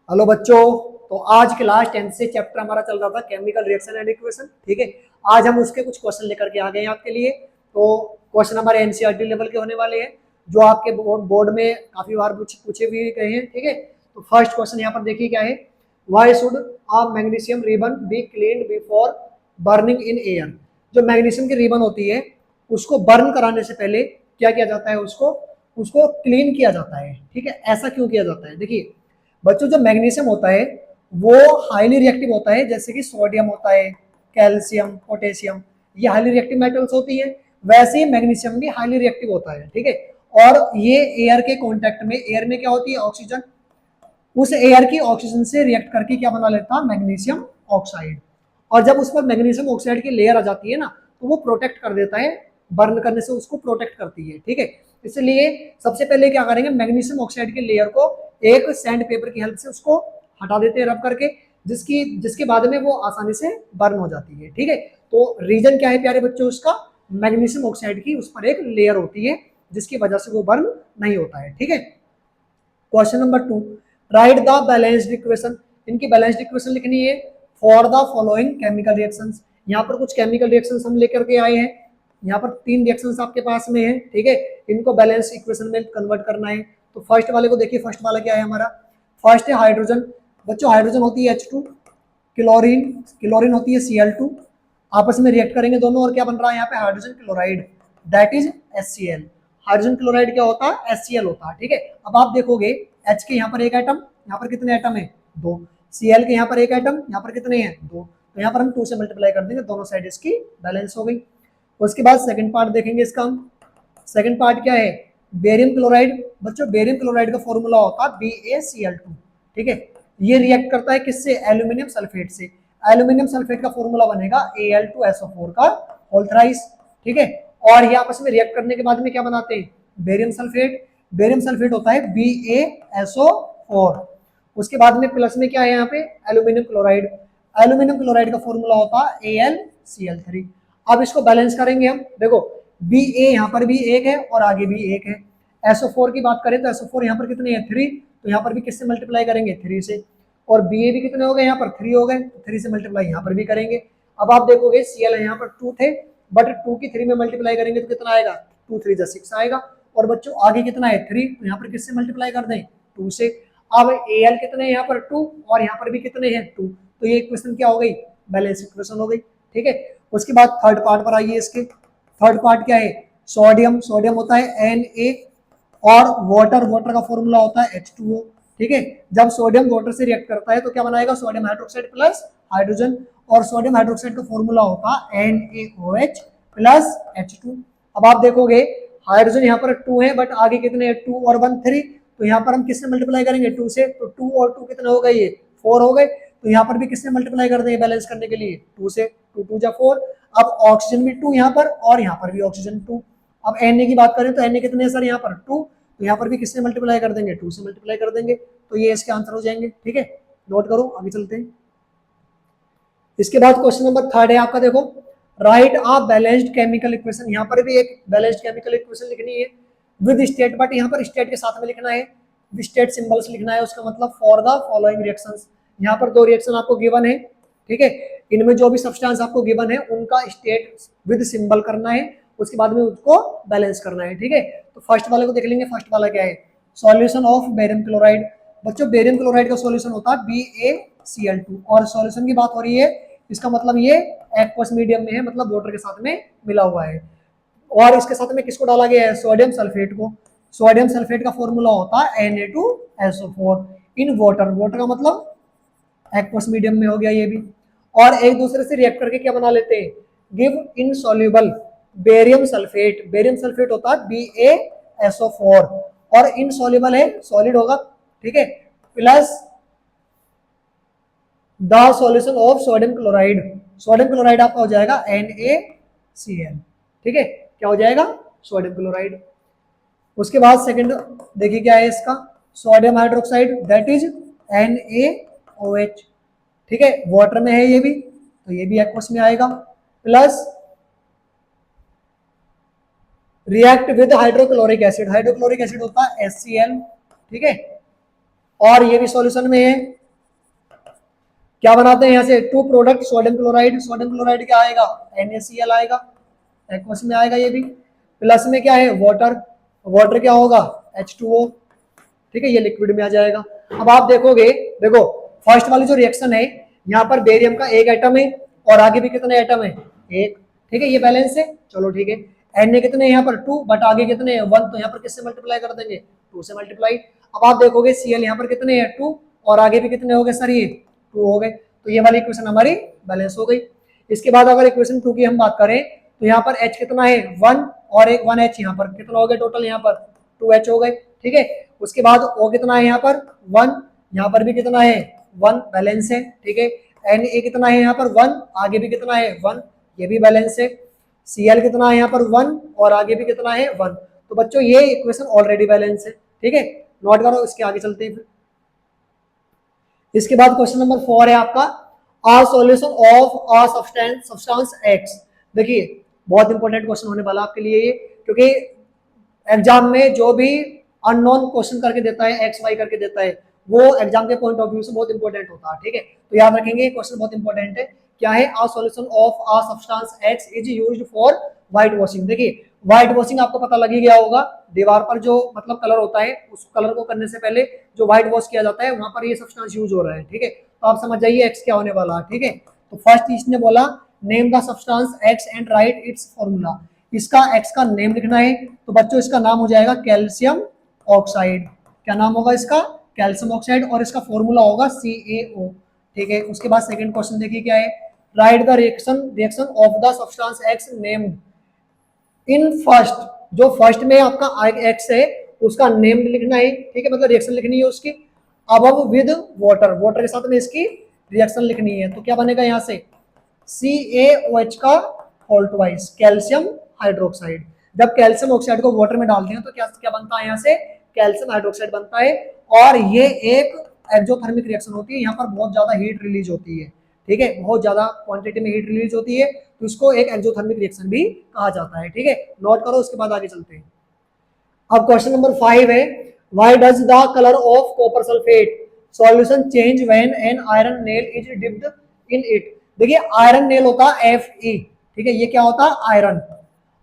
Hello बच्चों। तो आज क्लास 10 से चैप्टर हमारा चल रहा था केमिकल रिएक्शन एंड इक्वेशन। ठीक है, आज हम उसके कुछ क्वेश्चन लेकर के आ गए हैं आपके लिए। तो क्वेश्चन हमारे एनसीईआरटी लेवल के होने वाले हैं, जो आपके बोर्ड में काफी बार पूछे भी गए हैं। ठीक है, तो फर्स्ट क्वेश्चन यहाँ पर देखिए क्या है। Why should a magnesium ribbon be cleaned before burning in air. जो मैग्नीशियम की रिबन होती है उसको बर्न कराने से पहले क्या किया जाता है, उसको उसको क्लीन किया जाता है। ठीक है, ऐसा क्यों किया जाता है? देखिए बच्चों, जो मैग्नीशियम होता है वो हाईली रिएक्टिव होता है, जैसे कि सोडियम होता है, कैल्शियम, पोटेशियम, ये हाईली रिएक्टिव मेटल्स होती है। वैसे ही मैग्नीशियम भी हाईली रिएक्टिव होता है। ठीक है, और ये एयर के कांटेक्ट में, एयर में क्या होती है, ऑक्सीजन, उस एयर की ऑक्सीजन से रिएक्ट करके क्या बना लेता है, मैग्नीशियम ऑक्साइड। और जब उस पर मैग्नीशियम ऑक्साइड की लेयर आ जाती है ना, तो वो प्रोटेक्ट कर देता है, बर्न करने से उसको प्रोटेक्ट करती है। ठीक है, इसलिए सबसे पहले क्या करेंगे, मैग्नीशियम ऑक्साइड की लेयर को एक सैंड पेपर की हेल्प से उसको हटा देते हैं, रब करके, जिसकी जिसके बाद में वो आसानी से बर्न हो जाती है। ठीक है, तो रीजन क्या है प्यारे बच्चों, उसका मैग्नीशियम ऑक्साइड की उस पर एक लेयर होती है, जिसकी वजह से वो बर्न नहीं होता है। ठीक है, question number 2, right the balanced equation. इनकी बैलेंस्ड इक्वेशन लिखनी है for the following chemical reactions. यहाँ पर कुछ केमिकल रिएक्शंस हम लेकर के आए हैं। यहाँ पर 3 रिएक्शंस आपके पास में है। ठीक है, इनको बैलेंस इक्वेशन में कन्वर्ट करना है। तो फर्स्ट वाले को देखिए, फर्स्ट वाला क्या है हमारा, फर्स्ट है हाइड्रोजन। बच्चों हाइड्रोजन होती है H2, क्लोरीन क्लोरीन होती है Cl2, आपस में रिएक्ट करेंगे दोनों, और क्या बन रहा है यहाँ पे, hydrogen chloride, that is HCl। Hydrogen chloride क्या होता है, HCl होता है। ठीक है, अब आप देखोगे H के यहाँ पर एक एटम, यहाँ पर कितने एटम है, 2। Cl के यहाँ पर एक एटम, यहाँ पर कितने हैं, 2। तो यहाँ पर हम 2 से मल्टीप्लाई कर देंगे, दोनों साइड इसकी बैलेंस हो गई। उसके बाद सेकंड पार्ट देखेंगे इसका हम। सेकंड पार्ट क्या है, बेरियम क्लोराइड। बच्चों बेरियम क्लोराइड का फॉर्मूला होता है BaCl2। ठीक है, ये रिएक्ट करता है किससे, एल्यूमिनियम सल्फेट से। एल्यूमिनियम सल्फेट का फॉर्मूला बनेगा Al2SO4 का होल थ्राइस। ठीक है, और ये आपस में रिएक्ट करने के बाद में क्या बनाते हैं, बेरियम सल्फेट। बेरियम सल्फेट होता है BaSO4। उसके बाद में प्लस में क्या है यहाँ पे, एल्यूमिनियम क्लोराइड। एल्यूमिनियम क्लोराइड का फॉर्मूला होता है AlCl3। अब इसको बैलेंस करेंगे हम, देखो Ba यहाँ पर भी एक है और आगे भी एक है। SO4 की बात करें तो SO4 यहाँ पर कितने हैं, 3, तो यहाँ पर भी किससे मल्टीप्लाई करेंगे, 3 से। और Ba भी कितने हो गए, यहाँ पर 3 हो गए, तो 3 से मल्टीप्लाई यहाँ पर भी करेंगे। अब आप देखोगे Cl यहाँ पर 2 थे, बट 2 की 3 में मल्टीप्लाई करेंगे तो कितना आएगा, 2 3 6 आएगा। और बच्चों आगे कितना है, 3, तो यहाँ पर किससे मल्टीप्लाई कर दें, 2 से। अब Al कितने हैं, यहाँ पर 2, और यहाँ पर भी कितने हैं, 2। तो ये इक्वेशन क्या हो गई, बैलेंस इक्वेशन हो गई। ठीक है, उसके बाद थर्ड पार्ट पर आइए इसके। थर्ड पार्ट क्या है, सोडियम। सोडियम होता है Na, और वाटर, वाटर का फॉर्मूला होता है H2O। ठीक है, जब सोडियम वाटर से रिएक्ट करता है तो क्या बनाएगा, सोडियम हाइड्रोक्साइड प्लस हाइड्रोजन, और सोडियम हाइड्रोक्साइड का फॉर्मूला होता है NaOH प्लस H2। अब आप देखोगे हाइड्रोजन यहाँ पर 2 है, बट आगे कितने हैं, 2 और 1 3, तो यहाँ पर हम किससे मल्टीप्लाई करेंगे, 2 से। तो 2 और 2 कितने हो गए, ये 4 हो गए। तो यहाँ पर भी किससे मल्टीप्लाई कर देंगे बैलेंस करने के लिए, 2 से। 2 2 जा 4। अब ऑक्सीजन भी 2 यहाँ पर, और यहाँ पर भी ऑक्सीजन 2। अब Na की बात करें तो Na कितने हैं सर, यहाँ पर 2, तो यहाँ पर भी किससे मल्टीप्लाई कर देंगे, 2 से मल्टीप्लाई कर देंगे। तो ये इसके आंसर हो जाएंगे। ठीक है, नोट करो, आगे चलते हैं। इसके बाद क्वेश्चन नंबर थर्ड है आपका, देखो right a balanced chemical equation. यहाँ पर भी एक बैलेंस्ड केमिकल इक्वेशन लिखनी है विद स्टेट, बट यहाँ पर स्टेट के साथ में लिखना है, स्टेट सिंबल्स लिखना है। उसका मतलब फॉर द फॉलोइंग रिएक्शंस। यहाँ पर 2 रिएक्शन आपको गिवन है। ठीक है, इनमें जो भी सब्सटेंस आपको गिवन है उनका स्टेट विद सिंबल करना है, उसके बाद में उसको बैलेंस करना है। ठीक है, तो फर्स्ट वाले को देख लेंगे। फर्स्ट वाला क्या है, सॉल्यूशन ऑफ बेरियम क्लोराइड। बच्चों बेरियम क्लोराइड का सॉल्यूशन होता है BaCl2, और सॉल्यूशन की बात हो रही है, इसका मतलब ये एक्वस मीडियम में है, मतलब वाटर के साथ में मिला हुआ है। और इसके साथ में किसको डाला गया है, सोडियम सल्फेट को। सोडियम सल्फेट का फॉर्मूला होता है Na2SO4 इन वाटर। वाटर का मतलब एक्वस मीडियम में हो गया ये भी। और एक दूसरे से रिएक्ट करके क्या बना लेते हैं, give insoluble barium sulphate. Barium sulphate होता है BaSO4, और इनसॉल्युबल है, सॉलिड होगा। ठीक है, plus the solution of sodium chloride. Sodium chloride आपका हो जाएगा NaCl। ठीक है, क्या हो जाएगा, सोडियम क्लोराइड। उसके बाद सेकंड देखिए क्या है इसका, sodium hydroxide, that is NaOH। ठीक है, वाटर में है ये भी, तो ये भी एक्वस में आएगा। Plus react with hydrochloric acid. Hydrochloric acid होता है HCl। ठीक है, और ये भी सॉल्यूशन में है। क्या बनाते हैं यहाँ से, two product sodium chloride, sodium chloride क्या आएगा, NaCl आएगा, एक्वस में आएगा ये भी। प्लस में क्या है, वाटर, वाटर क्या होगा, H2O, ठीक है, ये लिक्विड में आ जाएगा। अब आप देखोगे, देखो फर्स्ट वाली जो रिएक्शन है, यहाँ पर बेरियम का एक एटम है और आगे भी कितने एटम है, एक, ठीक है, ये बैलेंस है, चलो ठीक है। एन ए कितने यहाँ पर 2, बट आगे कितने 1, तो यहाँ पर किससे मल्टीप्लाई कर देंगे, 2 से मल्टीप्लाई। अब आप देखोगे Cl यहाँ पर कितने हैं 2, और आगे भी कितने हो गए सर, ये 2 हो गए, तो ये वाली इक्वेशन हमारी बैलेंस हो गई। इसके बाद अगर इक्वेशन 2 की हम बात करें, तो यहाँ पर H कितना है 1, और एक 1H यहाँ पर कितना हो गया टोटल, यहाँ पर 2H हो गए, ठीक है। उसके बाद O कितना है यहाँ पर 1, यहाँ पर भी कितना है 1, बैलेंस है, ठीक है। Na कितना है यहाँ पर 1, आगे भी कितना है 1, ये भी बैलेंस है। Cl कितना है यहाँ पर 1, और आगे भी कितना है 1। तो बच्चों ये इक्वेशन ऑलरेडी बैलेंस है, ठीक है, नोट करो। इसके आगे चलते हैं फिर। इसके बाद क्वेश्चन नंबर 4 है आपका, a solution of a substance X. देखिए बहुत इंपॉर्टेंट क्वेश्चन होने वाला आपके लिए ये, क्योंकि एग्जाम में जो भी अननोन क्वेश्चन करके देता है, एक्स वाई करके देता है, वो एग्जाम के पॉइंट ऑफ व्यू से बहुत इंपॉर्टेंट होता है, ठीक है। तो याद रखेंगे क्वेश्चन बहुत इंपॉर्टेंट है। क्या है, a solution of a substance X is used for white washing. देखिए व्हाइट वॉशिंग आपको पता लग ही गया होगा, दीवार पर जो मतलब कलर होता है, उस कलर को करने से पहले जो व्हाइट वॉश किया जाता है, वहां पर ये सब्सटेंस यूज हो रहा है, ठीक है। तो आप समझ जाइए एक्स क्या होने वाला है, ठीक है। तो फर्स्ट इसने बोला name the substance x and right it's formula. इसका एक्स का नेम लिखना है, तो बच्चों इसका नाम हो जाएगा कैल्शियम ऑक्साइड। क्या नाम होगा इसका, कैल्शियम ऑक्साइड, और इसका फॉर्मूला होगा CaO, ठीक है। उसके बाद सेकंड क्वेश्चन देखिए क्या है, right the reaction of the substance x named in first. जो फर्स्ट में आपका एक्स है उसका नेम लिखना है, ठीक है, मतलब रिएक्शन लिखनी है उसकी। अब विद वाटर, वाटर के साथ में इसकी रिएक्शन लिखनी है, तो क्या बनेगा यहाँ से CaOH का होल ट्वाइस कैल्शियम हाइड्रोक्साइड। जब कैल्शियम ऑक्साइड को वाटर में डालते हैं तो क्या क्या बनता है यहाँ से, कैल्शियम हाइड्रोक्साइड बनता है। और ये एक एक्सोथर्मिक रिएक्शन होती है, यहाँ पर बहुत ज्यादा हीट रिलीज होती है, ठीक है, बहुत ज्यादा क्वांटिटी में हीट रिलीज होती है, तो इसको एक एक्सोथर्मिक रिएक्शन भी कहा जाता है, ठीक है, नोट करो। उसके बाद आगे चलते हैं। अब क्वेश्चन नंबर 5 है, why does the colour of copper sulphate solution change when an iron nail is dipped in it. देखिए आयरन नेल होता है Fe, ठीक है, ये क्या होता है आयरन,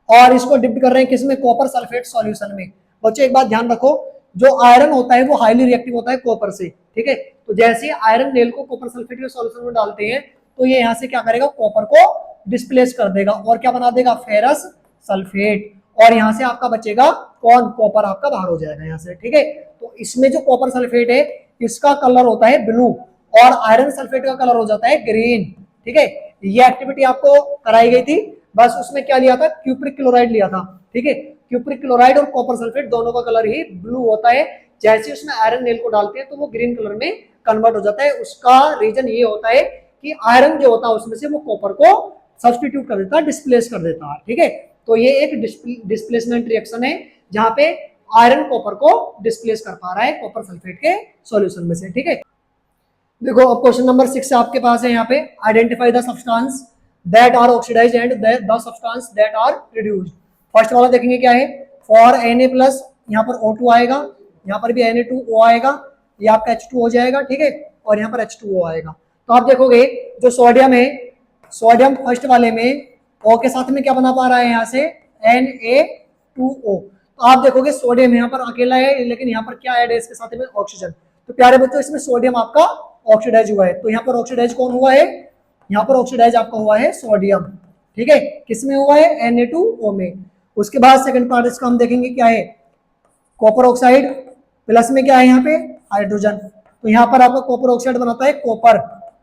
और इसको डिप्ट कर रहे हैं किसमें, कॉपर सल्फेट सॉल्यूशन में। बच्चों एक बात ध्यान रखो, जो आयरन होता है वो हाईली रिएक्टिव होता है कॉपर से, ठीक है। तो जैसे आयरन नेल को कॉपर सल्फेट के सॉल्यूशन में डालते हैं, तो ये यहाँ से क्या करेगा, कॉपर को डिस्प्लेस कर देगा और क्या बना देगा, फेरस सल्फेट, और यहाँ से आपका बचेगा कौन, कॉपर आपका बाहर हो जाएगा यहाँ से, ठीक है। तो इसमें जो कॉपर सल्फेट है इसका कलर होता है ब्लू, और आयरन सल्फेट का कलर हो जाता है ग्रीन, ठीक है। ये एक्टिविटी आपको कराई गई थी, बस उसमें क्या लिया था, क्यूप्रिक क्लोराइड लिया था, ठीक है। क्यूप्रिक क्लोराइड और कॉपर सल्फेट दोनों का कलर ही ब्लू होता है, जैसे उसमें आयरन नेल को डालते हैं तो वो ग्रीन कलर में कन्वर्ट हो जाता है। उसका रीजन ये होता है कि आयरन जो होता है उसमें से वो कॉपर को सब्सटीट्यूट कर देता है, डिस्प्लेस कर देता है, ठीक है। तो ये एक डिस्प्लेसमेंट रिएक्शन है जहां पे आयरन कॉपर को डिस्प्लेस कर पा रहा है कॉपर सल्फेट के सॉल्यूशन में से, ठीक है। देखो अब क्वेश्चन नंबर 6 आपके पास है यहाँ पे, identify the substance that are oxidised and the substance that are reduced. First वाला देखेंगे क्या है, फॉर Na प्लस यहाँ पर O2 आएगा, यहाँ पर भी Na2O आएगा, ये आपका H2 हो जाएगा, ठीक है, और यहाँ पर H2O आएगा। तो आप देखोगे जो सोडियम है, सोडियम फर्स्ट वाले में O के साथ में क्या बना पा रहा है यहाँ से Na2O। तो आप देखोगे सोडियम यहाँ पर अकेला है, लेकिन यहाँ पर क्या ऐड है इसके साथ में, ऑक्सीजन। तो प्यारे बच्चों इसमें सोडियम आपका ऑक्सीडाइज हुआ है, तो यहाँ पर ऑक्सीडाइज कौन हुआ है, यहाँ पर ऑक्सीडाइज आपका हुआ है सोडियम, ठीक है, किसमें हुआ है Na2O में। उसके बाद सेकंड पार्ट इसका हम देखेंगे क्या है, कॉपर ऑक्साइड प्लस में क्या है यहाँ पे हाइड्रोजन, तो यहाँ पर आपका कॉपर ऑक्साइड बनाता है कॉपर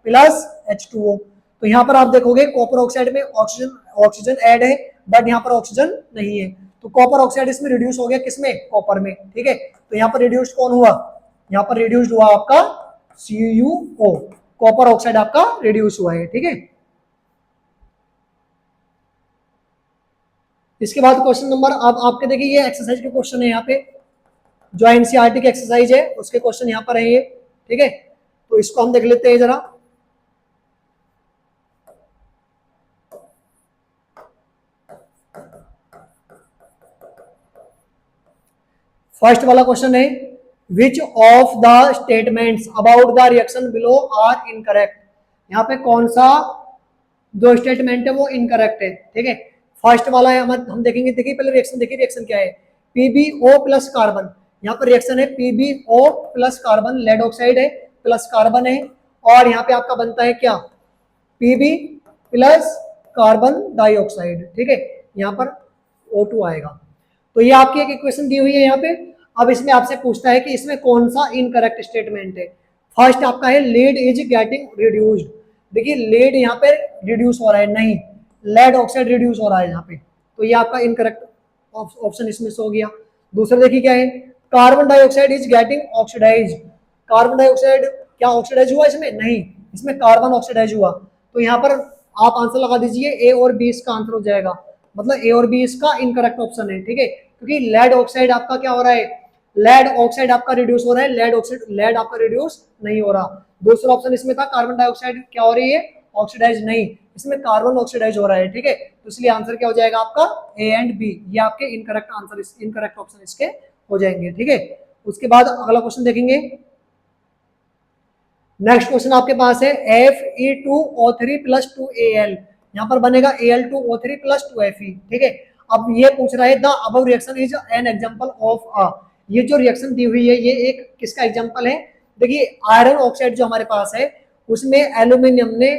प्लस H2O। तो यहाँ पर आप देखोगे कॉपर ऑक्साइड में ऑक्सीजन ऑक्सीजन ऐड है, बट यहाँ पर ऑक्सीजन नहीं है, तो कॉपर ऑक्साइड इसमें रिड्यूस हो गया किसमें, कॉपर में, ठीक है। तो यहाँ पर रिड्यूस्ड कौन हुआ, यहाँ पर रिड्यूस्ड हुआ आपका CuO, कॉपर ऑक्साइड आपका रिड्यूस हुआ है, ठीक है। इसके बाद क्वेश्चन नंबर, अब आपके देखिए ये एक्सरसाइज के क्वेश्चन है यहाँ पे, जो एनसीईआरटी की एक्सरसाइज है उसके क्वेश्चन यहाँ पर है ये, ठीक है। तो इसको हम देख लेते हैं जरा। फर्स्ट वाला क्वेश्चन है, which of the statements about the reaction below are incorrect. यहाँ पे कौन सा जो स्टेटमेंट है वो इनकरेक्ट है, ठीक है। फर्स्ट वाला है हम देखेंगे, देखिए पहले रिएक्शन देखिए, रिएक्शन क्या है, PbO प्लस कार्बन। यहाँ पर रिएक्शन है PbO plus carbon, lead oxide है प्लस कार्बन है, और यहाँ पे आपका बनता है क्या, Pb प्लस कार्बन डाइऑक्साइड, ठीक है। यहाँ पर O2 आएगा। तो ये आपकी एक इक्वेशन दी हुई है यहाँ पे। अब इसमें आपसे पूछता है कि इसमें कौन सा इनकरेक्ट स्टेटमेंट है। फर्स्ट आपका है लीड इज गेटिंग रिड्यूस्ड। देखिए लीड यहाँ पे रिड्यूस हो रहा है, नहीं, लेड ऑक्साइड रिड्यूस हो रहा है यहाँ पे, तो ये आपका इनकरेक्ट ऑप्शन इसमें से हो गया। दूसरा देखिए क्या है, carbon dioxide is getting oxidise. Carbon dioxide क्या ऑक्सीडाइज हुआ इसमें, नहीं, इसमें कार्बन ऑक्सीडाइज हुआ। तो यहाँ पर आप आंसर लगा दीजिए, ए और बी इसका आंसर हो जाएगा, मतलब ए और बी इसका इनकरेक्ट ऑप्शन है, ठीक है। क्योंकि लेड ऑक्साइड आपका क्या हो रहा है, लेड ऑक्साइड आपका रिड्यूस हो रहा है, लेड आपका रिड्यूस नहीं हो रहा। दूसरा ऑप्शन इसमें था कार्बन डाइऑक्साइड क्या हो रही है, ऑक्सीडाइज, नहीं, इसमें कार्बन ऑक्सीडाइज हो रहा है, ठीक है। तो इसलिए आंसर क्या हो जाएगा आपका ए एंड बी, ये आपके इनकरेक्ट आंसर, इनकरेक्ट ऑप्शन इसके हो जाएंगे, ठीक है। उसके बाद अगला क्वेश्चन देखेंगे। नेक्स्ट क्वेश्चन आपके पास है Fe2O3 प्लस 2Al, यहाँ पर बनेगा Al2O3 प्लस 2Fe, ठीक है। अब ये पूछ रहा है the above reaction is an example of a, ये जो रिएक्शन दी हुई है ये एक किसका एग्जांपल है। देखिए आयरन ऑक्साइड जो हमारे पास है उसमें एल्यूमिनियम ने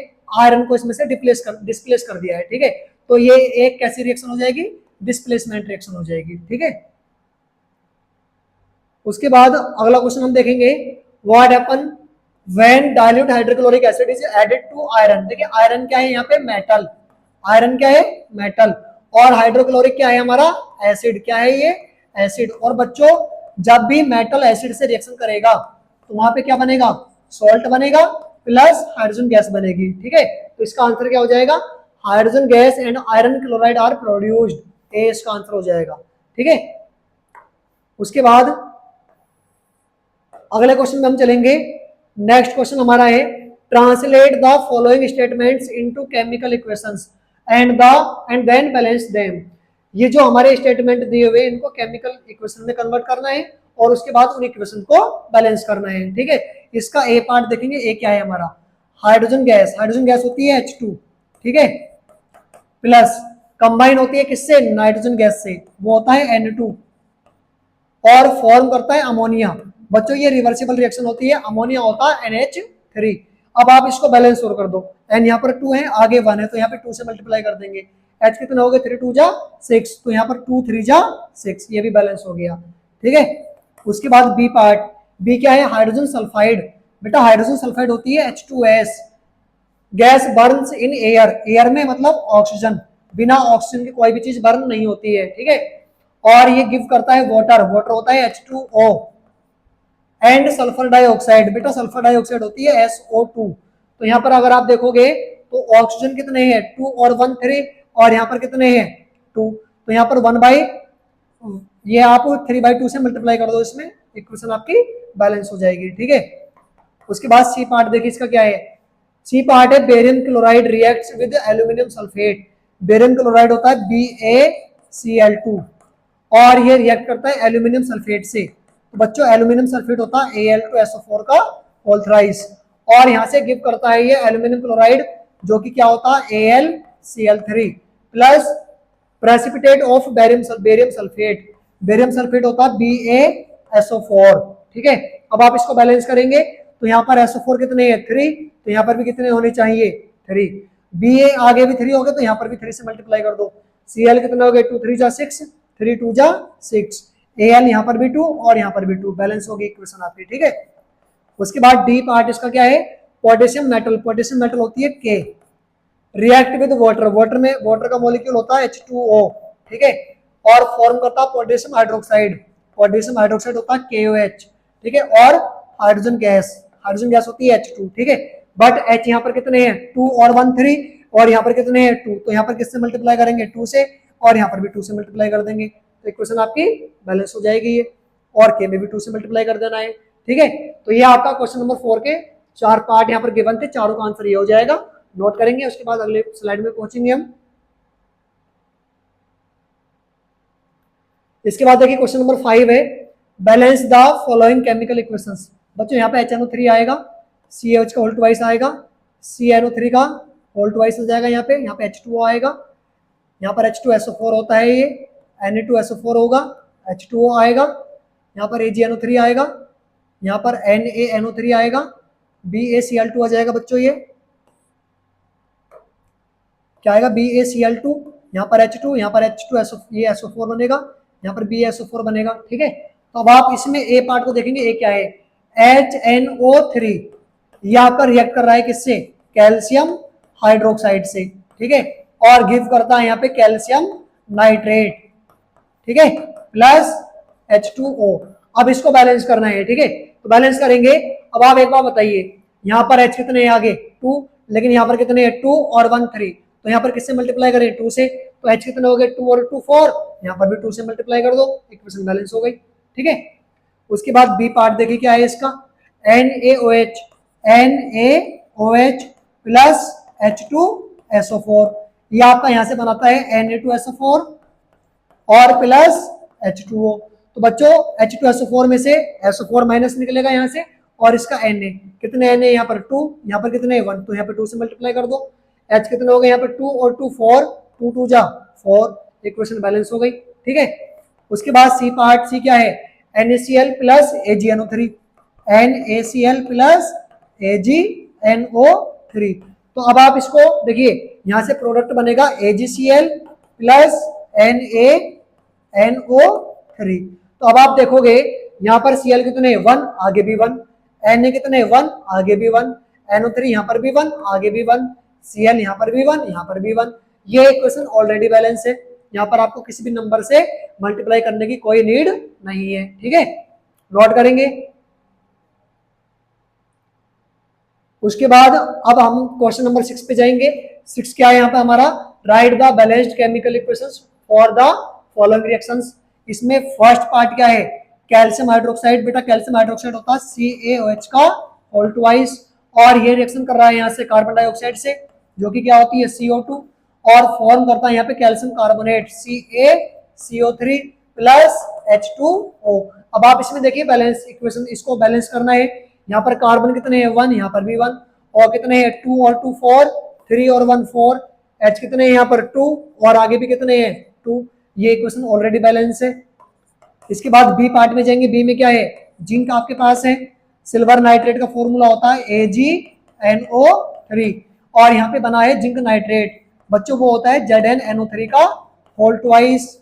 आयरन को इसमें से डिस्प्लेस कर दिया है, ठीक है। तो ये एक कैसी रिएक्शन हो जाएगी, डिस्प्लेसमेंट रिएक्शन हो जाएगी, ठीक है। उसके बाद अगला क्वेश्चन हम देखेंगे, what happen when dilute hydrochloric acid is added to iron. देखिए आयरन क्या है यहाँ पे, मेटल, आयरन क्या है, मेटल, और हाइड्रोक्लोरिक क्या है हमारा, एसिड, क्या है ये, एसिड। और बच्चों जब भी मेटल एसिड से रिएक्शन करेगा तो वहां पे क्या बनेगा, सॉल्ट बनेगा प्लस हाइड्रोजन गैस बनेगी, ठीक है। तो इसका आंसर क्या हो जाएगा, hydrogen gas and iron chloride are produced, ए इसका आंसर हो जाएगा, ठीक है। उसके बाद अगले क्वेश्चन में हम चलेंगे। नेक्स्ट क्वेश्चन हमारा है, translate the following statements into chemical equations and then balance them. ये जो हमारे स्टेटमेंट दिए हुए इनको केमिकल इक्वेशन में कन्वर्ट करना है और उसके बाद उन इक्वेशन को बैलेंस करना है, ठीक है। इसका ए पार्ट देखेंगे, ए क्या है हमारा, हाइड्रोजन गैस, हाइड्रोजन गैस होती है H2, ठीक है, प्लस कंबाइन होती है किससे, नाइट्रोजन गैस से, वो होता है N2, और फॉर्म करता है अमोनिया। बच्चों ये रिवर्सिबल रिएक्शन होती है, अमोनिया होता है NH3। अब आप इसको बैलेंस और कर दो, एन यहाँ पर 2 है, आगे 1 है, तो यहाँ पे 2 से मल्टीप्लाई कर देंगे, H कितना हो गया, 3 2 जा 6, तो यहाँ पर 2 3 जा 6, ये भी बैलेंस हो गया, ठीक है। उसके बाद बी पार्ट, बी क्या है, हाइड्रोजन सल्फाइड। बेटा हाइड्रोजन सल्फाइड होती है H2S, gas Burns in air, air में मतलब ऑक्सीजन, बिना ऑक्सीजन की कोई भी चीज बर्न नहीं होती है, ठीक है। और ये गिव करता है वाटर, वाटर होता है H2O, एंड सल्फर डाइऑक्साइड, बेटा सल्फर डाइऑक्साइड होती है SO2। तो यहाँ पर अगर आप देखोगे तो ऑक्सीजन कितने हैं, 2 और 1 3, और यहाँ पर कितने हैं 2, तो यहाँ पर 1 बाई, ये आप 3/2 से मल्टीप्लाई कर दो, इसमें इक्वेशन आपकी बैलेंस हो जाएगी, ठीक है। उसके बाद सी पार्ट देखिए, इसका क्या है, सी पार्ट है barium chloride reacts with aluminium sulphate. Barium chloride होता है BaCl2, और ये रिएक्ट करता है एल्यूमिनियम सल्फेट से। तो बच्चों एल्यूमिनियम सल्फेट होता है Al2SO4 का होल थ्राइस, और यहाँ से गिव करता है ये एल्यूमिनियम क्लोराइड जो कि क्या होता है AlCl3 plus precipitate of barium sulphate, barium sulphate होता है BaSO4, ठीक है। अब आप इसको बैलेंस करेंगे तो यहाँ पर SO4 कितने हैं 3, तो यहाँ पर भी कितने होने चाहिए 3, Ba आगे भी 3 हो गए तो यहाँ पर भी 3 से मल्टीप्लाई कर दो, Cl कितना हो गया 2 3 जा 6, 3 2 जा 6, Al यहाँ पर भी 2 और यहाँ पर भी 2, बैलेंस हो गई इक्वेशन आपकी, ठीक है। उसके बाद डी पार्ट इसका क्या है, पोटेशियम मेटल, पोटेशियम मेटल होती है K, react with water, water में वाटर का मॉलिक्यूल होता है H2O, ठीक है, और फॉर्म करता है पोटेशियम हाइड्रोक्साइड, पोटेशियम हाइड्रोक्साइड होता है KOH, ठीक है, और हाइड्रोजन गैस होती है H2, ठीक है। बट H यहाँ पर कितने हैं 2 और 1 3, और यहाँ पर कितने हैं 2, तो यहाँ पर किससे मल्टीप्लाई करेंगे 2 से, और यहाँ पर भी 2 से मल्टीप्लाई कर देंगे, तो इक्वेशन आपकी बैलेंस हो जाएगी ये, और K में भी 2 से मल्टीप्लाई कर देना है, ठीक है। तो ये आपका क्वेश्चन नंबर 4 के 4 पार्ट यहाँ पर गिवन थे, चारों का आंसर ये हो जाएगा, नोट करेंगे। उसके बाद अगले स्लाइड में पहुंचेंगे हम। इसके बाद देखिए क्वेश्चन नंबर 5 है, balance the following chemical equations. बच्चों यहाँ पे HNO3 आएगा, CH का होल ट्वाइस आएगा, CNO3 का होल ट्वाइस हो जाएगा, यहाँ पे H2O आएगा, यहाँ पर H2SO4 होता है, ये Na2SO4 होगा, H2O आएगा, यहाँ पर AgNO3 आएगा, यहाँ पर NaNO3 आएगा, BaCl2 आ जाएगा बच्चों, ये क्या आएगा BaCl2, यहाँ पर H2, यहाँ पर H2SO, ये SO4 बनेगा, यहाँ पर BaSO4 बनेगा। ठीक है, तो अब आप इसमें ए पार्ट को देखेंगे, ए क्या है, HNO3 यहाँ पर रिएक्ट कर रहा है किससे, कैल्शियम हाइड्रोक्साइड से। ठीक है, और गिव करता है यहाँ पे कैल्शियम नाइट्रेट, ठीक है, प्लस H2O। अब इसको बैलेंस करना है। ठीक है, तो बैलेंस करेंगे। अब आप एक बार बताइए, यहाँ पर H कितने हैं आगे 2, लेकिन यहाँ पर कितने हैं 2 और 1 3, तो यहाँ पर किससे मल्टीप्लाई करें 2 से, तो H कितने हो गए 2 और 2 4, यहाँ पर भी 2 से मल्टीप्लाई कर दो, इक्वेशन बैलेंस हो गई। ठीक है, उसके बाद बी पार्ट देखिए क्या है इसका, NaOH प्लस H2SO4, ये आपका यहाँ से बनाता है Na2SO4 और प्लस H2O। तो बच्चों H2SO4 में से SO4 माइनस निकलेगा यहाँ से, और इसका Na कितने Na यहाँ पर 2, यहाँ पर कितने 1, तो यहाँ पर 2 से मल्टीप्लाई कर दो, H कितने हो गए यहाँ पर 2 और 2 4, 2 2 जा 4, इक्वेशन बैलेंस हो गई। ठीक है, उसके बाद सी पार्ट, सी क्या है, NaCl plus AgNO3, NaCl plus AgNO3। तो अब आप इसको देखिए, यहाँ से प्रोडक्ट बनेगा AgCl प्लस NaNO3। तो अब आप देखोगे यहाँ पर Cl कितने 1, आगे भी 1, Na कितने 1, आगे भी 1, NO3 यहाँ पर भी 1, आगे भी 1, Cl यहाँ पर भी 1, यहाँ पर भी 1। ये इक्वेशन ऑलरेडी बैलेंस है, यहाँ पर आपको किसी भी नंबर से मल्टीप्लाई करने की कोई नीड नहीं है। ठीक है, नोट करेंगे। उसके बाद अब हम क्वेश्चन नंबर 6 पे जाएंगे। 6 क्या है यहाँ पे हमारा, right the balanced chemical equations for the following reactions. इसमें फर्स्ट पार्ट क्या है, कैल्शियम हाइड्रोक्साइड। बेटा कैल्शियम हाइड्रोक्साइड होता है CaOH का होल ट्वाइस, और ये रिएक्शन कर रहा है यहाँ से कार्बन डाइऑक्साइड से, जो कि क्या होती है CO2, और फॉर्म करता है यहाँ पे calcium carbonate CaCO3 plus H2O। अब आप इसमें देखिए बैलेंस इक्वेशन, इसको बैलेंस करना है। यहाँ पर कार्बन कितने हैं 1, यहाँ पर भी 1, और कितने हैं 2 और 2 4, 3 और 1 4, H कितने हैं यहाँ पर 2, और आगे भी कितने हैं 2, ये इक्वेशन ऑलरेडी बैलेंस है। इसके बाद बी पार्ट में जाएंगे। बी में क्या है, जिंक आपके पास है, सिल्वर नाइट्रेट का फॉर्मूला होता है AgNO3, और यहाँ पे बना है जिंक नाइट्रेट, बच्चों वो होता है ZnNO3 का होल ट्वाइस,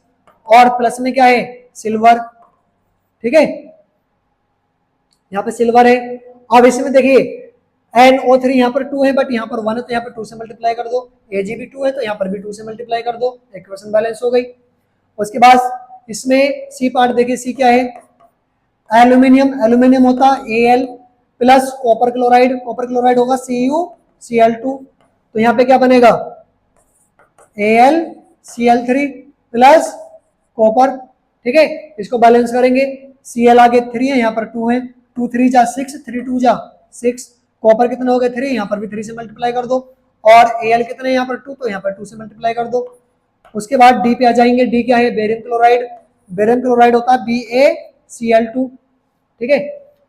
और प्लस में क्या है सिल्वर। ठीक है, यहाँ पे सिल्वर है। अब इसमें देखिए NO3 यहाँ पर 2 है, बट यहाँ पर 1 है, तो यहाँ पर 2 से मल्टीप्लाई कर दो, Ag भी 2 है, तो यहाँ पर भी 2 से मल्टीप्लाई कर दो, इक्वेशन बैलेंस हो गई। उसके बाद इसमें सी पार्ट देखिए, सी क्या है, एल्यूमिनियम, एल्यूमिनियम होता है Al plus copper chloride, copper chloride होगा CuCl2, तो यहाँ पे क्या बनेगा AlCl3 प्लस कॉपर। ठीक है, इसको बैलेंस करेंगे, Cl आगे 3 है, यहाँ पर 2 है, 2 3 जा 6, 3 2 जा 6, कॉपर कितने हो गए 3, यहाँ पर भी 3 से मल्टीप्लाई कर दो, और Al कितने यहाँ पर 2, तो यहाँ पर 2 से मल्टीप्लाई कर दो। उसके बाद डी पे आ जाएंगे। डी क्या है, बेरियम क्लोराइड, बेरियम क्लोराइड होता है BaCl2। ठीक है,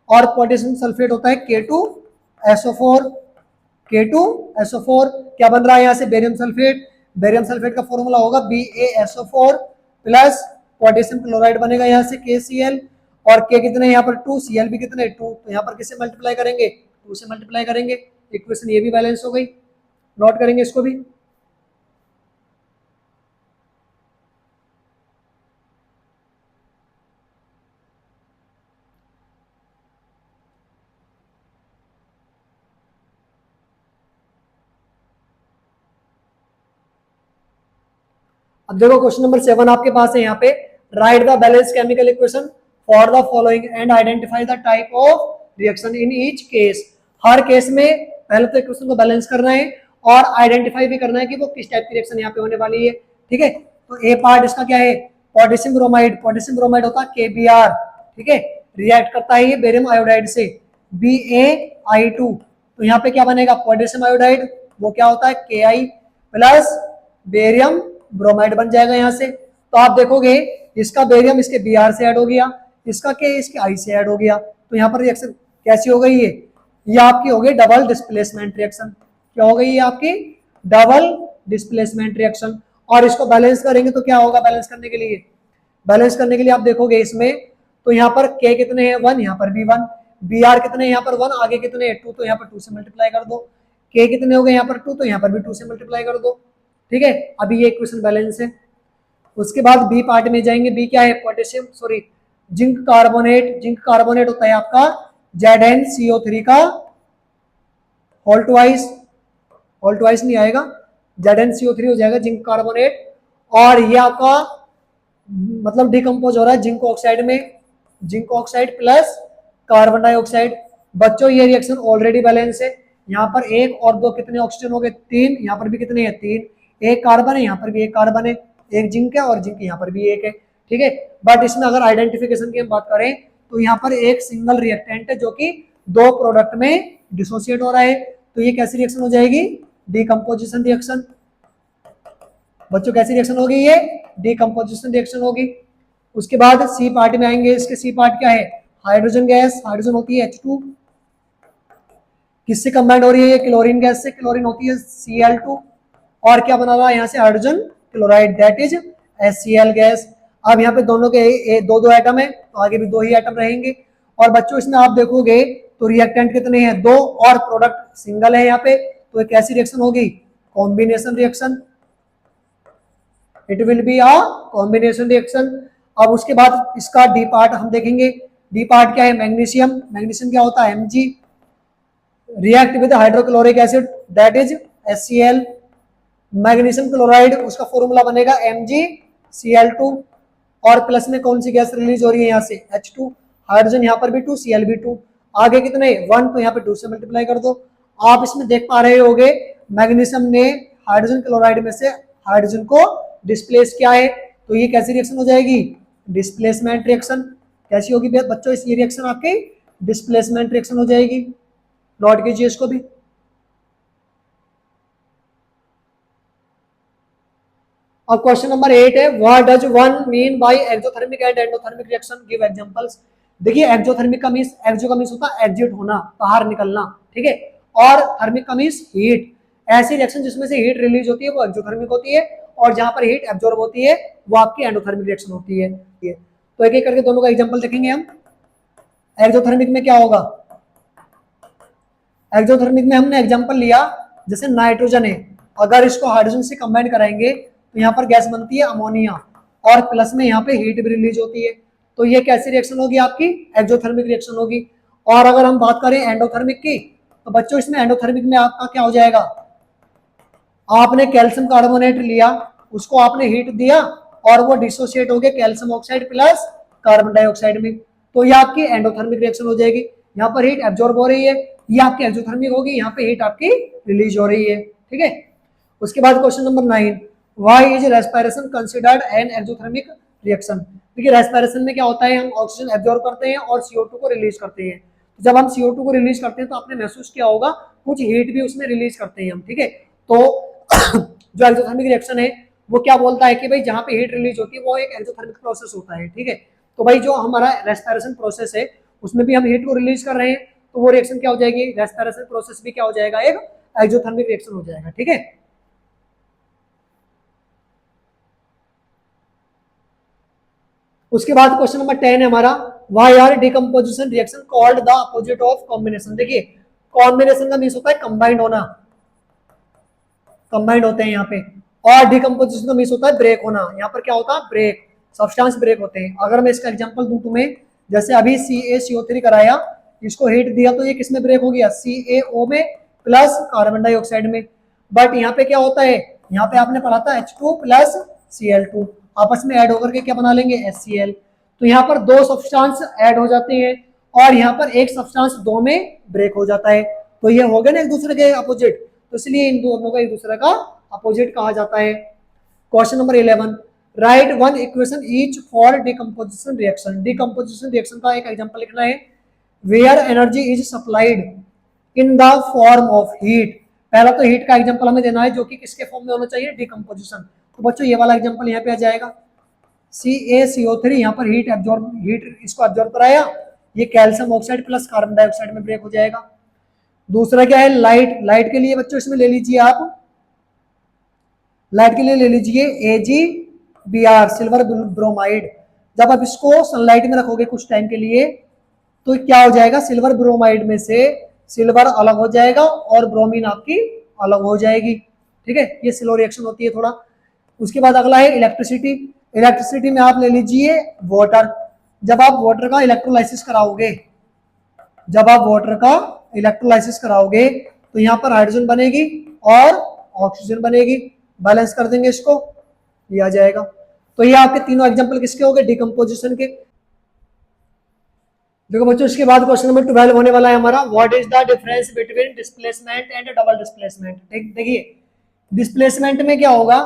और पोटेशियम सल्फेट होता है K2SO4, K2SO4 क्या बन रहा है यहाँ से बेरियम सल्फेट, बेरियम सल्फेट का फॉर्मूला होगा BaSO4 प्लस पोटेशियम क्लोराइड बनेगा यहाँ से KCl, और K कितने यहाँ पर 2, Cl भी कितने 2, तो यहाँ पर किससे मल्टीप्लाई करेंगे 2 से मल्टीप्लाई करेंगे, इक्वेशन ये भी बैलेंस हो गई। नोट करेंगे इसको भी। अब देखो क्वेश्चन नंबर 7 आपके पास है यहाँ पे, right the balance chemical equation for the following and identify the type of reaction in each case. Her case में पहले तो इक्वेशन को बैलेंस करना है और आइडेंटिफाई भी करना है कि वो किस टाइप की रिएक्शन यहाँ पे होने वाली है। ठीक है, तो ए पार्ट इसका क्या है, पोटेशियम ब्रोमाइड, पोटेशियम ब्रोमाइड होता है KBr। ठीक है, रिएक्ट करता है ये बेरियम आयोडाइड से BaI2, तो यहाँ पे क्या बनेगा पोटेशियम आयोडाइड, वो क्या होता है Ki प्लस बेरियम ब्रोमाइड बन जाएगा यहाँ से। तो आप देखोगे इसका बेरियम इसके Br से ऐड हो गया, इसका क्या है, इसके आई से ऐड हो गया, तो यहाँ पर रिएक्शन कैसी हो गई ये आपकी हो गई डबल डिस्प्लेसमेंट रिएक्शन। क्या हो गई ये आपकी डबल डिस्प्लेसमेंट रिएक्शन। और इसको बैलेंस करेंगे तो क्या होगा, बैलेंस करने के लिए आप देखोगे इसमें, तो यहाँ पर के कितने हैं 1, यहाँ पर भी 1, बी आर कितने यहाँ पर 1, आगे कितने हैं 2, तो यहाँ पर 2 से मल्टीप्लाई कर दो, के कितने हो गए यहाँ पर 2, तो यहाँ पर भी 2 से मल्टीप्लाई कर दो। ठीक है, अभी ये इक्वेशन बैलेंस है। उसके बाद बी पार्ट में जाएंगे, बी क्या है, पोटेशियम सॉरी जिंक कार्बोनेट होता है आपका ZnCO3 का होल ट्वाइस नहीं आएगा, ZnCO3 हो जाएगा जिंक कार्बोनेट। और ये आपका मतलब डिकम्पोज हो रहा है जिंक ऑक्साइड में, zinc oxide plus carbon dioxide. बच्चों ये रिएक्शन ऑलरेडी बैलेंस है, यहाँ पर 1 और 2 कितने ऑक्सीजन हो गए 3, यहाँ पर भी कितने हैं 3, एक कार्बन है यहाँ पर भी एक कार्बन है, एक जिंक है और जिंक यहाँ पर भी एक है। ठीक है, बट इसमें अगर आइडेंटिफिकेशन की हम बात करें तो यहाँ पर एक सिंगल रिएक्टेंट है जो कि 2 प्रोडक्ट में डिसोसिएट हो रहा है, तो ये कैसी रिएक्शन हो जाएगी, डिकम्पोजिशन रिएक्शन। बच्चों कैसी रिएक्शन होगी, ये डिकम्पोजिशन रिएक्शन होगी। उसके बाद सी पार्ट में आएंगे, इसके सी पार्ट क्या है, हाइड्रोजन गैस, हाइड्रोजन होती है H2, किससे कंबाइंड हो रही है ये, क्लोरीन गैस से, क्लोरीन होती है Cl2, और क्या बना रहा है यहाँ से hydrogen chloride, that is HCl gas. अब यहाँ पे दोनों के दो दो एटम है, तो आगे भी 2 ही एटम रहेंगे। और बच्चों इसमें आप देखोगे तो रिएक्टेंट कितने हैं 2 और प्रोडक्ट सिंगल है यहाँ पे, तो एक ऐसी रिएक्शन होगी combination reaction, it will be a combination reaction. अब उसके बाद इसका डी पार्ट हम देखेंगे, डी पार्ट क्या है, मैग्नीशियम, मैग्नीशियम क्या होता है Mg, react with hydrochloric acid that is HCl, magnesium chloride उसका फॉर्मूला बनेगा MgCl2, और प्लस में कौन सी गैस रिलीज हो रही है यहाँ से H2, हाइड्रोजन यहाँ पर भी 2, Cl भी 2, आगे कितने 1, तो यहाँ पे 2 से मल्टीप्लाई कर दो। आप इसमें देख पा रहे होगे मैग्नीशियम ने हाइड्रोजन क्लोराइड में से हाइड्रोजन को डिस्प्लेस किया है, तो ये कैसी रिएक्शन हो जाएगी, डिस्प्लेसमेंट रिएक्शन। कैसी होगी बच्चों, इस रिएक्शन आपकी डिस्प्लेसमेंट रिएक्शन हो जाएगी, नोट कीजिए इसको भी। अब क्वेश्चन नंबर 8 है, what does one mean by exothermic and endothermic reaction, give examples. देखिए एक्सोथर्मिक का मींस, एक्सो का मींस होता है एग्जिट होना, बाहर निकलना, ठीक है, और थर्मिक का मींस हीट। ऐसी रिएक्शन जिसमें से हीट रिलीज होती है वो एक्सोथर्मिक होती है, और जहां पर हीट एब्जॉर्ब होती है वो आपकी एंडोथर्मिक रिएक्शन होती है। तो एक एक करके दोनों का एग्जांपल देखेंगे हम। एक्सोथर्मिक में क्या होगा, एक्सोथर्मिक में हमने एग्जांपल लिया जैसे नाइट्रोजन है, अगर इसको हाइड्रोजन से कंबाइन कराएंगे तो यहाँ पर गैस बनती है अमोनिया, और प्लस में यहाँ पे हीट भी रिलीज होती है, तो ये कैसी रिएक्शन होगी आपकी, एक्सोथर्मिक रिएक्शन होगी। और अगर हम बात करें एंडोथर्मिक की, तो बच्चों इसमें एंडोथर्मिक में आपका क्या हो जाएगा, आपने कैल्शियम कार्बोनेट लिया, उसको आपने हीट दिया और वो डिसोसिएट हो गया calcium oxide plus carbon dioxide में, तो ये आपकी एंडोथर्मिक रिएक्शन हो जाएगी। यहाँ पर हीट एब्जॉर्ब हो रही है, ये आपकी एक्सोथर्मिक होगी, यहाँ पे हीट आपकी रिलीज हो रही है। ठीक है, उसके बाद question number 9, why is respiration considered an exothermic reaction. देखिए रेस्पिरेशन में क्या होता है, हम ऑक्सीजन एब्जॉर्ब करते हैं और CO2 को रिलीज करते हैं। जब हम CO2 को रिलीज करते हैं तो आपने महसूस किया होगा कुछ हीट भी उसमें रिलीज करते हैं हम। ठीक है, तो जो एक्सोथर्मिक रिएक्शन है वो क्या बोलता है कि भाई जहां पे हीट रिलीज होती है वो एक एक्सोथर्मिक प्रोसेस होता है। ठीक है, तो भाई जो हमारा रेस्पिरेशन प्रोसेस है उसमें भी हम हीट को रिलीज कर रहे हैं, तो वो रिएक्शन क्या हो जाएगी, रेस्पिरेशन प्रोसेस भी क्या हो जाएगा, एक एक्सोथर्मिक रिएक्शन हो जाएगा। ठीक है, उसके बाद क्वेश्चन नंबर 10 है हमारा, why are decomposition reaction called the opposite of combination. देखिए कॉम्बिनेशन का मीन्स होता है कंबाइंड होना, कंबाइंड होते हैं यहाँ पे, और डिकम्पोजिशन का मीन्स होता है ब्रेक होना। यहाँ पर क्या होता है, ब्रेक, सब्सटेंस ब्रेक होते हैं। अगर मैं इसका एग्जांपल दूं तुम्हें, जैसे अभी CaCO3 कराया, इसको हीट दिया तो ये किसमें ब्रेक हो गया, CaO में प्लस कार्बन डाइऑक्साइड में। बट यहाँ पे क्या होता है, यहाँ पे आपने पढ़ा था H2 प्लस Cl2 आपस में ऐड होकर के क्या बना लेंगे, HCl। तो यहाँ पर 2 सब्सटेंस ऐड हो जाते हैं और यहाँ पर एक सब्सटेंस 2 में ब्रेक हो जाता है, तो ये हो गए ना एक दूसरे के अपोजिट, तो इसलिए इन दोनों का एक दूसरे का अपोजिट कहा जाता है। Question number 11, write one equation each for decomposition reaction. Decomposition reaction का एक एग्जांपल लिखना है, where energy is supplied in the form of heat. पहला तो हीट का एग्जांपल हमें देना है जो कि किसके फॉर्म में होना चाहिए, डिकम्पोजिशन। तो बच्चों ये वाला एग्जांपल यहाँ पे आ जाएगा, CaCO3, यहाँ पर हीट इसको एब्जॉर्ब कराया, ये calcium oxide plus carbon dioxide में ब्रेक हो जाएगा। दूसरा क्या है, लाइट के लिए बच्चों इसमें ले लीजिए आप, लाइट के लिए ले लीजिए AgBr, सिल्वर ब्रोमाइड। जब आप इसको सनलाइट में रखोगे कुछ टाइम के लिए तो क्या हो जाएगा, सिल्वर ब्रोमाइड में से सिल्वर अलग हो जाएगा और ब्रोमीन आपकी अलग हो जाएगी। ठीक है, ये स्लो रिएक्शन होती है थोड़ा। उसके बाद अगला है इलेक्ट्रिसिटी। इलेक्ट्रिसिटी में आप ले लीजिए वाटर। जब आप वाटर का इलेक्ट्रोलाइसिस कराओगे, जब आप वाटर का इलेक्ट्रोलाइसिस कराओगे तो यहाँ पर हाइड्रोजन बनेगी और ऑक्सीजन बनेगी, बैलेंस कर देंगे इसको, ये आ जाएगा। तो ये आपके तीनों एग्जांपल किसके हो गए, डिकम्पोजिशन के। देखो बच्चों, इसके बाद क्वेश्चन नंबर 12 होने वाला है हमारा, what is the difference between displacement and double displacement. देखिए डिस्प्लेसमेंट में क्या होगा,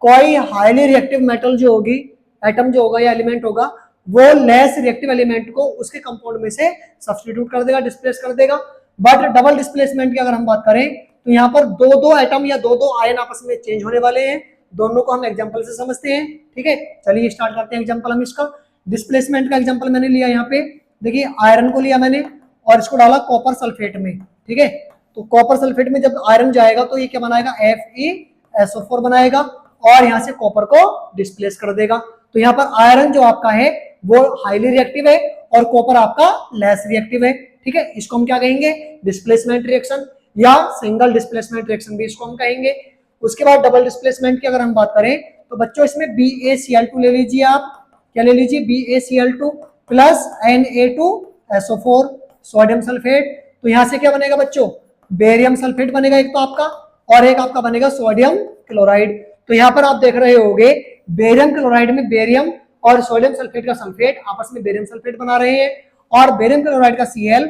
कोई हाईली रिएक्टिव मेटल जो होगी, एटम जो होगा या एलिमेंट होगा, वो लेस रिएक्टिव एलिमेंट को उसके कंपाउंड में से सब्स्टिट्यूट कर देगा, डिस्प्लेस कर देगा। बट डबल डिस्प्लेसमेंट की अगर हम बात करें तो यहाँ पर दो दो एटम या दो दो आयन आपस में चेंज होने वाले हैं। दोनों को हम एग्जांपल से समझते हैं। ठीक है, चलिए स्टार्ट करते हैं एग्जांपल हम इसका। डिस्प्लेसमेंट का एग्जांपल मैंने लिया यहाँ पे, देखिए आयरन को लिया मैंने और इसको डाला कॉपर सल्फेट में। ठीक है, तो कॉपर सल्फेट में जब आयरन जाएगा तो ये क्या बनाएगा, FeSO4 बनाएगा और यहाँ से कॉपर को डिस्प्लेस कर देगा। तो यहाँ पर आयरन जो आपका है वो हाईली रिएक्टिव है और कॉपर आपका लेस रिएक्टिव है। ठीक है, इसको हम क्या कहेंगे, डिस्प्लेसमेंट रिएक्शन या सिंगल डिस्प्लेसमेंट रिएक्शन भी इसको हम कहेंगे। उसके बाद डबल डिस्प्लेसमेंट की अगर हम बात करें तो बच्चों इसमें BaCl2 ले लीजिए आप, क्या ले लीजिए, BaCl2 plus Na2SO4 sodium sulphate. तो यहां से क्या बनेगा बच्चों, बेरियम सल्फेट बनेगा एक तो आपका, और एक आपका बनेगा सोडियम क्लोराइड। तो यहाँ पर आप देख रहे होगे बेरियम क्लोराइड में बेरियम और सोडियम सल्फेट का सल्फेट आपस में बेरियम सल्फेट बना रहे हैं, और बेरियम क्लोराइड का Cl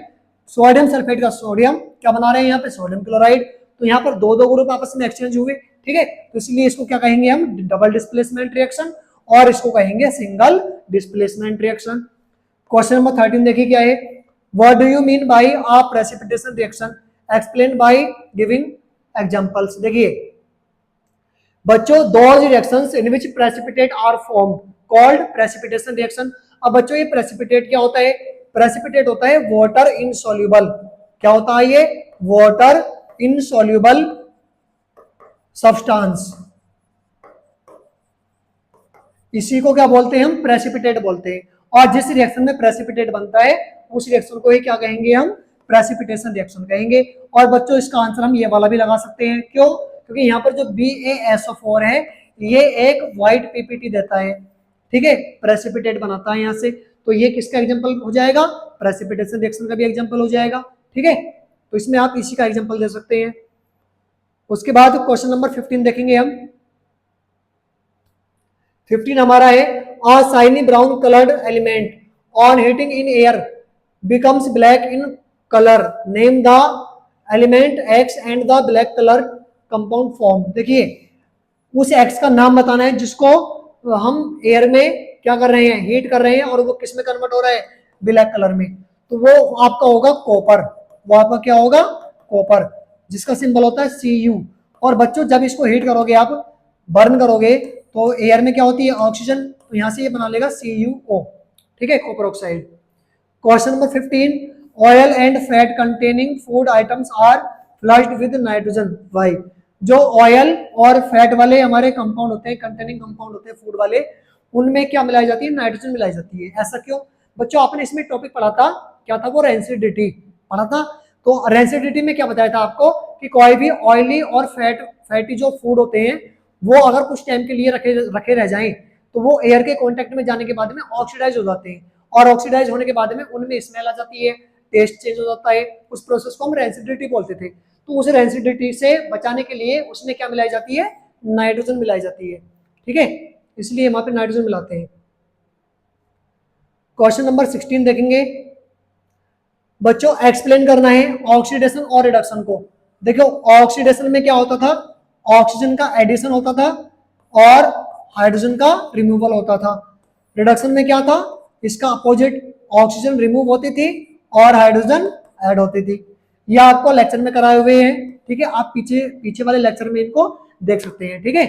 सोडियम सल्फेट का सोडियम क्या बना रहे हैं यहाँ पे, सोडियम क्लोराइड। तो यहाँ पर दो दो ग्रुप आपस में एक्सचेंज हुए। ठीक है, तो इसलिए इसको क्या कहेंगे हम, डबल डिस्प्लेसमेंट रिएक्शन, और इसको कहेंगे single displacement reaction. Question number 13 देखिए क्या है, what do you mean by a precipitation reaction, explain by giving examples. देखिए बच्चों, those reactions in which precipitate are formed called precipitation reaction. अब बच्चों ये प्रेसिपिटेट क्या होता है, प्रेसिपिटेट होता है वाटर इनसॉल्युबल, क्या होता है ये, वाटर इनसॉल्युबल सब्सटेंस, इसी को क्या बोलते हैं हम, प्रेसिपिटेट बोलते हैं। और जिस रिएक्शन में प्रेसिपिटेट बनता है उस रिएक्शन को ही क्या कहेंगे हम, प्रेसिपिटेशन रिएक्शन कहेंगे। और बच्चों इसका आंसर हम ये वाला भी लगा सकते हैं, क्यों, क्योंकि यहाँ पर जो BaSO4 है ये एक व्हाइट PPT देता है। ठीक है, प्रेसिपिटेट बनाता है यहाँ से, तो ये किसका एग्जांपल हो जाएगा, प्रेसिपिटेशन रिएक्शन का भी एग्जांपल हो जाएगा। ठीक है, तो इसमें आप इसी का एग्जांपल दे सकते हैं। उसके बाद क्वेश्चन नंबर 15 देखेंगे हम। 15 हमारा है, अ shiny brown coloured element on heating in air becomes black in colour, name the element X and the black colour compound form. देखिए उस X का नाम बताना है जिसको हम एयर में क्या कर रहे हैं, हीट कर रहे हैं, और वो किस में कन्वर्ट हो रहा है, ब्लैक कलर में। तो वो आपका होगा कॉपर, वो आपका क्या होगा, कॉपर, जिसका सिंबल होता है Cu। और बच्चों जब इसको हीट करोगे आप, बर्न करोगे, तो एयर में क्या होती है, ऑक्सीजन, तो यहां से ये बना लेगा CuO। ठीक है, copper oxide. Question number 15, oil and fat containing food items are flushed with nitrogen, why. जो ऑयल और फैट वाले हमारे कंपाउंड होते हैं, कंटेनिंग कंपाउंड होते हैं फूड वाले, उनमें क्या मिलाई जाती है, नाइट्रोजन मिलाई जाती है। ऐसा क्यों बच्चों, आपने इसमें टॉपिक पढ़ा था, क्या था वो, रेंसिडिटी पढ़ा था। तो रेंसिडिटी में क्या बताया था आपको कि कोई भी ऑयली और फैटी जो फूड होते हैं वो अगर कुछ टाइम के लिए रखे रह जाएं तो वो एयर के कांटेक्ट में जाने के बाद में ऑक्सीडाइज हो जाते हैं, और ऑक्सीडाइज होने के बाद में उनमें स्मेल आ जाती है, टेस्ट चेंज हो जाता है। उस प्रोसेस को हम रेंसिडिटी बोलते थे। तो उस रेंसिडिटी से बचाने के लिए उसमें क्या मिलाई जाती है, नाइट्रोजन मिलाई जाती है। ठीक है, इसलिए वहां पे नाइट्रोजन मिलाते हैं। क्वेश्चन नंबर 16 देखेंगे बच्चों, एक्सप्लेन करना है ऑक्सीडेशन और रिडक्शन को। देखो ऑक्सीडेशन में क्या होता था, ऑक्सीजन का एडिशन होता था और हाइड्रोजन का रिमूवल होता था। रिडक्शन में क्या था, इसका अपोजिट, ऑक्सीजन रिमूव होती थी और हाइड्रोजन ऐड होती थी। यह आपको लेक्चर में कराए हुए हैं। ठीक है, आप पीछे वाले लेक्चर में इनको देख सकते हैं। ठीक है।